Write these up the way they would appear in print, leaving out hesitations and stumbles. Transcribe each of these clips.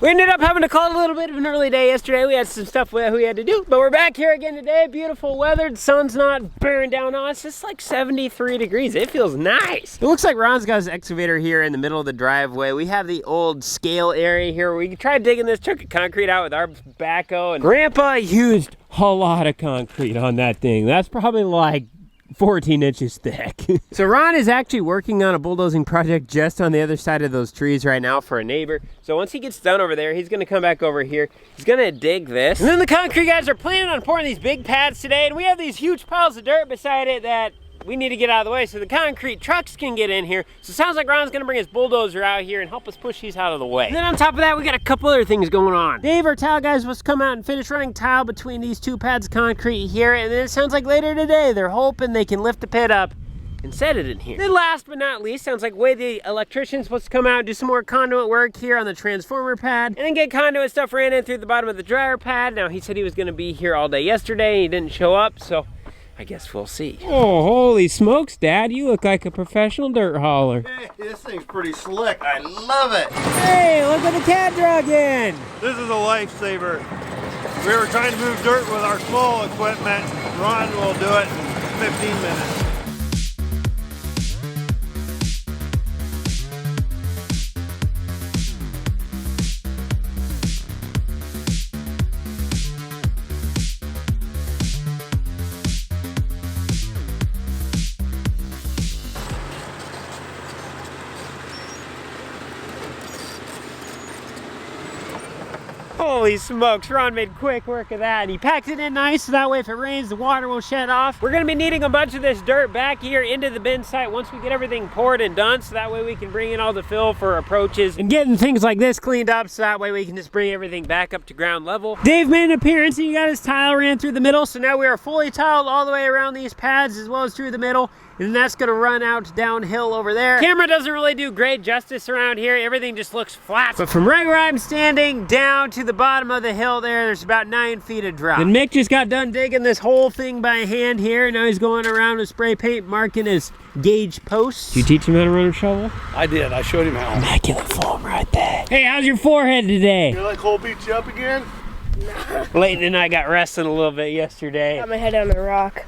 We ended up having to call it a little bit of an early day yesterday. We had some stuff we had to do, but we're back here again today. Beautiful weather. The sun's not bearing down on us. It's like 73 degrees. It feels nice. It looks like Ron's got his excavator here in the middle of the driveway. We have the old scale area here. We tried digging this chunk of concrete out with our backhoe, and Grandpa used a lot of concrete on that thing. That's probably like 14 inches thick. So Ron is actually working on a bulldozing project just on the other side of those trees right now for a neighbor. So once he gets done over there, he's gonna come back over here. He's gonna dig this. And then the concrete guys are planning on pouring these big pads today, and we have these huge piles of dirt beside it that we need to get out of the way so the concrete trucks can get in here. So it sounds like Ron's gonna bring his bulldozer out here and help us push these out of the way. And then on top of that, we got a couple other things going on. Dave, our tile guy, is supposed to come out and finish running tile between these two pads of concrete here. And then it sounds like later today, they're hoping they can lift the pit up and set it in here. Then last but not least, sounds like the electrician's supposed to come out and do some more conduit work here on the transformer pad, and then get conduit stuff ran in through the bottom of the dryer pad. Now, he said he was gonna be here all day yesterday, and he didn't show up, so I guess we'll see. Oh, holy smokes, Dad. You look like a professional dirt hauler. Hey, this thing's pretty slick. I love it. Hey, look at the cat drug in. This is a lifesaver. We were trying to move dirt with our small equipment. Ron will do it in 15 minutes. Holy smokes, Ron made quick work of that. And he packed it in nice so that way if it rains, the water will shed off. We're gonna be needing a bunch of this dirt back here into the bin site once we get everything poured and done, so that way we can bring in all the fill for approaches and getting things like this cleaned up, so that way we can just bring everything back up to ground level. Dave made an appearance and he got his tile ran through the middle, so now we are fully tiled all the way around these pads as well as through the middle. And that's gonna run out downhill over there. Camera doesn't really do great justice around here. Everything just looks flat. But from right where I'm standing down to the bottom of the hill there's about 9 feet of drop. And Mick just got done digging this whole thing by hand here. Now he's going around with spray paint marking his gauge posts. Did you teach him how to run a shovel? I did. I showed him how. Immaculate form right there. Hey, how's your forehead today? You like Cole beat you up again? Leighton and I got wrestling a little bit yesterday. Got my head on the rock.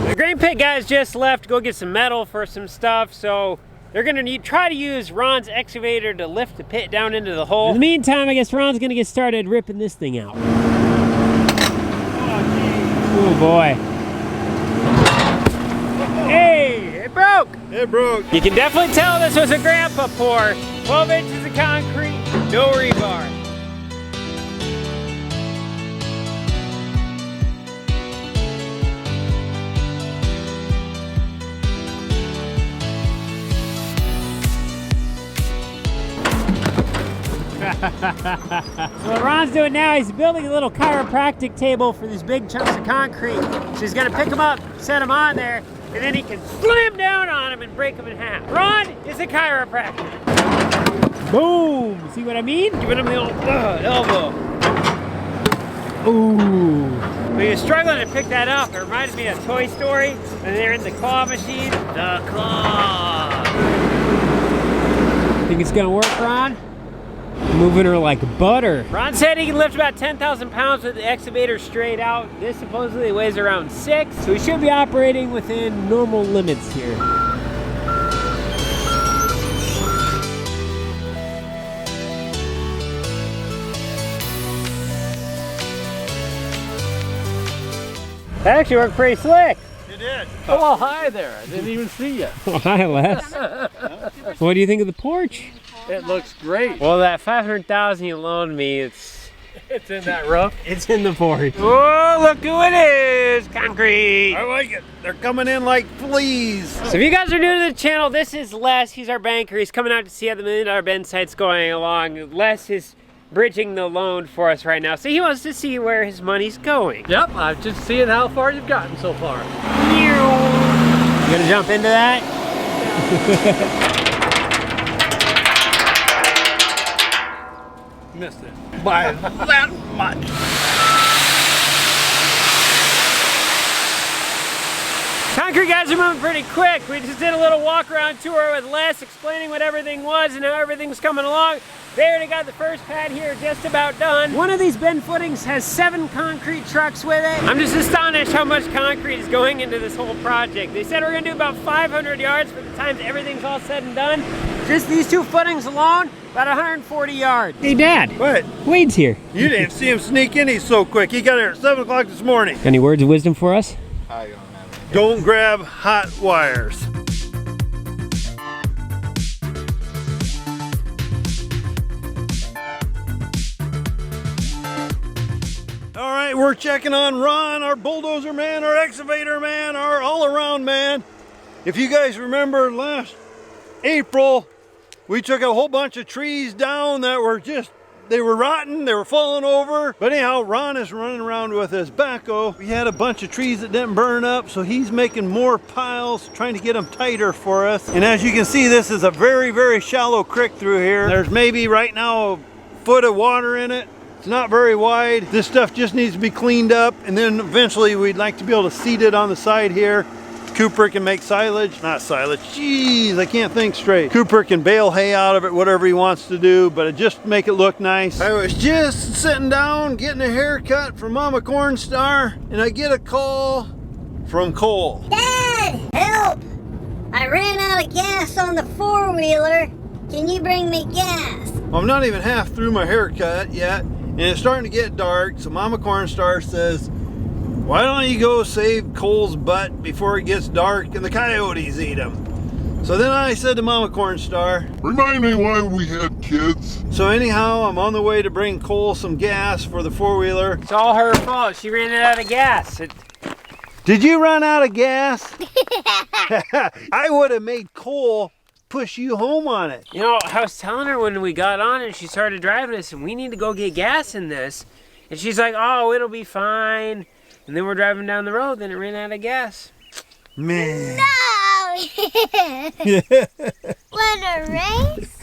The grain pit guys just left to go get some metal for some stuff, so they're gonna try to use Ron's excavator to lift the pit down into the hole. In the meantime, I guess Ron's gonna get started ripping this thing out. Oh boy. Hey, it broke. It broke. You can definitely tell this was a grandpa pour. 12 inches of concrete, no rebar. So what Ron's doing now, he's building a little chiropractic table for these big chunks of concrete. So he's gonna pick them up, set them on there, and then he can slam down on them and break them in half. Ron is a chiropractor. Boom! See what I mean? Giving him the old elbow. Ooh. When he was struggling to pick that up, it reminded me of Toy Story when they're in the claw machine. The claw. Think it's gonna work, Ron? Moving her like butter. Ron said he can lift about 10,000 pounds with the excavator straight out. This supposedly weighs around 6, so we should be operating within normal limits here. That actually worked pretty slick. You did. Oh, well, hi there. I didn't even see you. Oh, hi, Les. What do you think of the porch? It looks great. Well, that 500,000 you loaned me, it's in that rough. It's in the porch. Oh, look who it is! Concrete! I like it. They're coming in like fleas. So if you guys are new to the channel, this is Les. He's our banker. He's coming out to see how the $1 million bin site's going along. Les is bridging the loan for us right now. So he wants to see where his money's going. Yep, I'm just seeing how far you've gotten so far. You gonna jump into that? Missed it by that much. Concrete guys are moving pretty quick. We just did a little walk around tour with Les explaining what everything was and how everything's coming along. They already got the first pad here just about done. One of these bend footings has 7 concrete trucks with it. I'm just astonished how much concrete is going into this whole project. They said we're gonna do about 500 yards for the time everything's all said and done. Just these 2 footings alone, about 140 yards. Hey Dad. What? Wade's here. You didn't see him sneak in, he's so quick. He got here at 7 o'clock this morning. Any words of wisdom for us? Don't grab hot wires. All right, we're checking on Ron, our bulldozer man, our excavator man, our all-around man. If you guys remember last April, we took a whole bunch of trees down that were they were rotten, they were falling over. But anyhow, Ron is running around with his backhoe. We had a bunch of trees that didn't burn up, so he's making more piles, trying to get them tighter for us. And as you can see, this is a very, very shallow creek through here. There's maybe right now a foot of water in it. It's not very wide. This stuff just needs to be cleaned up, and then eventually we'd like to be able to seed it on the side here. Cooper can make silage, not silage, jeez, I can't think straight. Cooper can bale hay out of it, whatever he wants to do, but just make it look nice. I was just sitting down getting a haircut from Mama Cornstar, and I get a call from Cole. Dad, help! I ran out of gas on the 4-wheeler. Can you bring me gas? I'm not even half through my haircut yet, and it's starting to get dark, so Mama Cornstar says, why don't you go save Cole's butt before it gets dark and the coyotes eat him? So then I said to Mama Cornstar, remind me why we had kids. So anyhow, I'm on the way to bring Cole some gas for the 4-wheeler. It's all her fault. She ran out of gas. Did you run out of gas? I would have made Cole push you home on it. You know, I was telling her when we got on and she started driving us, and we need to go get gas in this. And she's like, oh, it'll be fine. And then we're driving down the road, then it ran out of gas. Man. No! Want a race?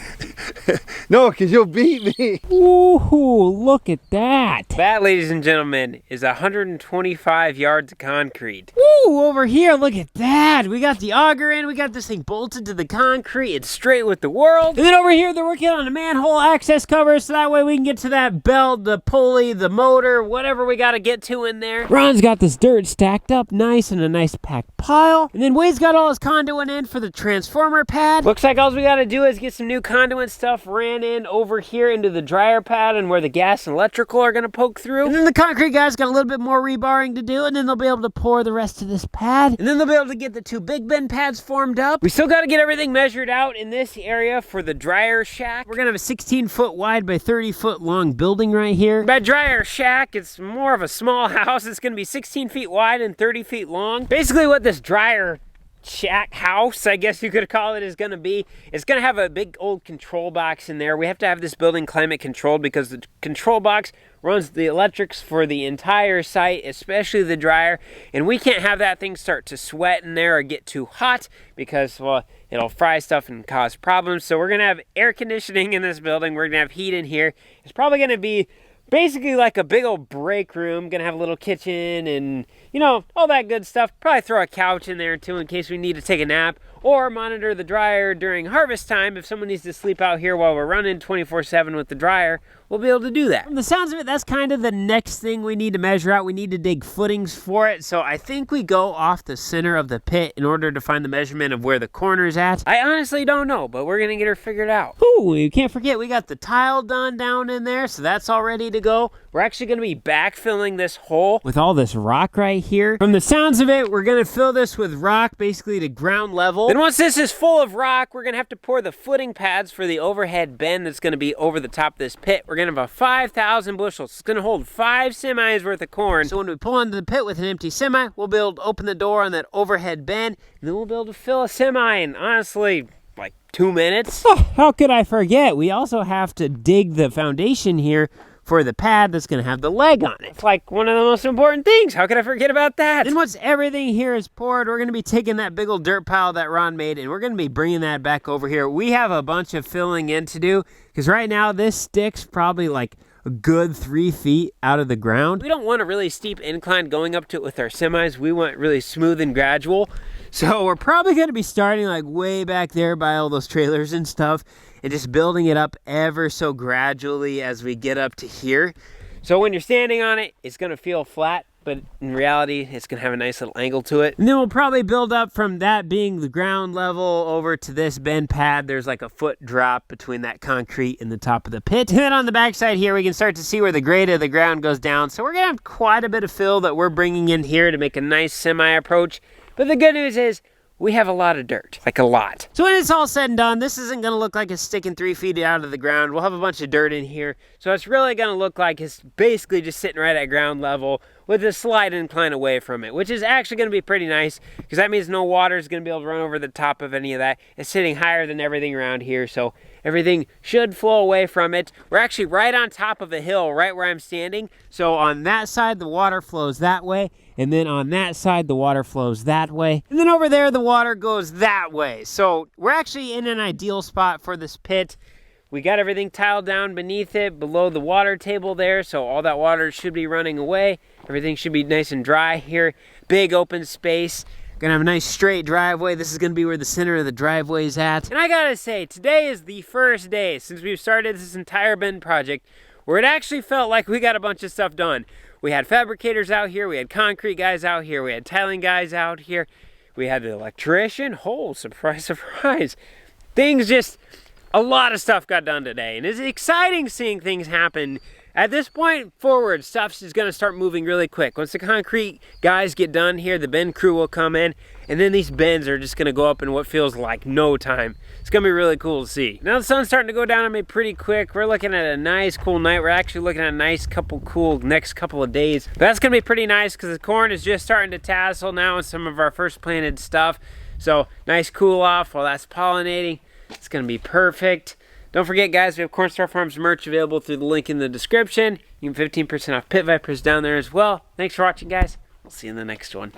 No, because you'll beat me. Ooh, look at that. That, ladies and gentlemen, is 125 yards of concrete. Ooh, over here, look at that. We got the auger in, we got this thing bolted to the concrete. It's straight with the world. And then over here, they're working on a manhole access cover, so that way we can get to that belt, the pulley, the motor, whatever we got to get to in there. Ron's got this dirt stacked up nice in a nice packed pile. And then Wade's got all his conduit in for the transformer pad. Looks like all we got to do is get some new conduit stuff ran in over here into the dryer pad and where the gas and electrical are going to poke through. And then the concrete guys got a little bit more rebarring to do, and then they'll be able to pour the rest of this pad. And then they'll be able to get the 2 big bend pads formed up. We still got to get everything measured out in this area for the dryer shack. We're going to have a 16-foot wide by 30-foot long building right here. By dryer shack, it's more of a small house. It's going to be 16 feet wide and 30 feet long. Basically what this dryer shack house, I guess you could call it, is going to be, it's going to have a big old control box in there. We have to have this building climate controlled because the control box runs the electrics for the entire site, especially the dryer, and we can't have that thing start to sweat in there or get too hot because, well, it'll fry stuff and cause problems. So we're going to have air conditioning in this building. We're going to have heat in here. It's probably going to be basically like a big old break room. Gonna have a little kitchen and, you know, all that good stuff. Probably throw a couch in there too in case we need to take a nap, or monitor the dryer during harvest time. If someone needs to sleep out here while we're running 24/7 with the dryer, we'll be able to do that. From the sounds of it, that's kind of the next thing we need to measure out. We need to dig footings for it. So I think we go off the center of the pit in order to find the measurement of where the corner's at. I honestly don't know, but we're gonna get her figured out. Ooh, you can't forget we got the tile done down in there, so that's all ready to go. We're actually gonna be backfilling this hole with all this rock right here. From the sounds of it, we're gonna fill this with rock basically to ground level. And once this is full of rock, we're gonna have to pour the footing pads for the overhead bend that's gonna be over the top of this pit. We're gonna have a 5,000 bushels. It's gonna hold 5 semis worth of corn. So when we pull into the pit with an empty semi, we'll be able to open the door on that overhead bend, and then we'll be able to fill a semi in, honestly, like 2 minutes. Oh, how could I forget? We also have to dig the foundation here for the pad that's gonna have the leg on it. It's like one of the most important things. How could I forget about that? And once everything here is poured, we're gonna be taking that big old dirt pile that Ron made, and we're gonna be bringing that back over here. We have a bunch of filling in to do, because right now this stick's probably like a good 3 feet out of the ground. We don't want a really steep incline going up to it with our semis. We want really smooth and gradual. So we're probably going to be starting like way back there by all those trailers and stuff and just building it up ever so gradually as we get up to here. So when you're standing on it, it's going to feel flat, but in reality, it's going to have a nice little angle to it. And then we'll probably build up from that being the ground level over to this bend pad. There's like a foot drop between that concrete and the top of the pit. And then on the backside here, we can start to see where the grade of the ground goes down. So we're going to have quite a bit of fill that we're bringing in here to make a nice semi-approach. But the good news is, we have a lot of dirt, like a lot. So when it's all said and done, this isn't gonna look like it's sticking 3 feet out of the ground. We'll have a bunch of dirt in here. So it's really gonna look like it's basically just sitting right at ground level with a slight incline away from it, which is actually gonna be pretty nice because that means no water is gonna be able to run over the top of any of that. It's sitting higher than everything around here, so everything should flow away from it. We're actually right on top of a hill, right where I'm standing. So on that side, the water flows that way. And then on that side, the water flows that way. And then over there, the water goes that way. So we're actually in an ideal spot for this pit. We got everything tiled down beneath it, below the water table there. So all that water should be running away. Everything should be nice and dry here. Big open space. Gonna have a nice straight driveway. This is gonna be where the center of the driveway is at. And I gotta say, today is the first day since we've started this entire bend project where it actually felt like we got a bunch of stuff done. We had fabricators out here, we had concrete guys out here, we had tiling guys out here, we had the electrician. Oh, surprise, surprise. Things just, a lot of stuff got done today. And it's exciting seeing things happen. At this point forward, stuff is gonna start moving really quick. Once the concrete guys get done here, the bend crew will come in, and then these bends are just gonna go up in what feels like no time. It's gonna be really cool to see. Now the sun's starting to go down on me pretty quick. We're looking at a nice cool night. We're actually looking at a nice cool next couple of days. But that's gonna be pretty nice because the corn is just starting to tassel now and some of our first planted stuff. So nice cool off while that's pollinating. It's gonna be perfect. Don't forget, guys, we have Cornstar Farms merch available through the link in the description. You can 15% off Pit Vipers down there as well. Thanks for watching, guys. We'll see you in the next one.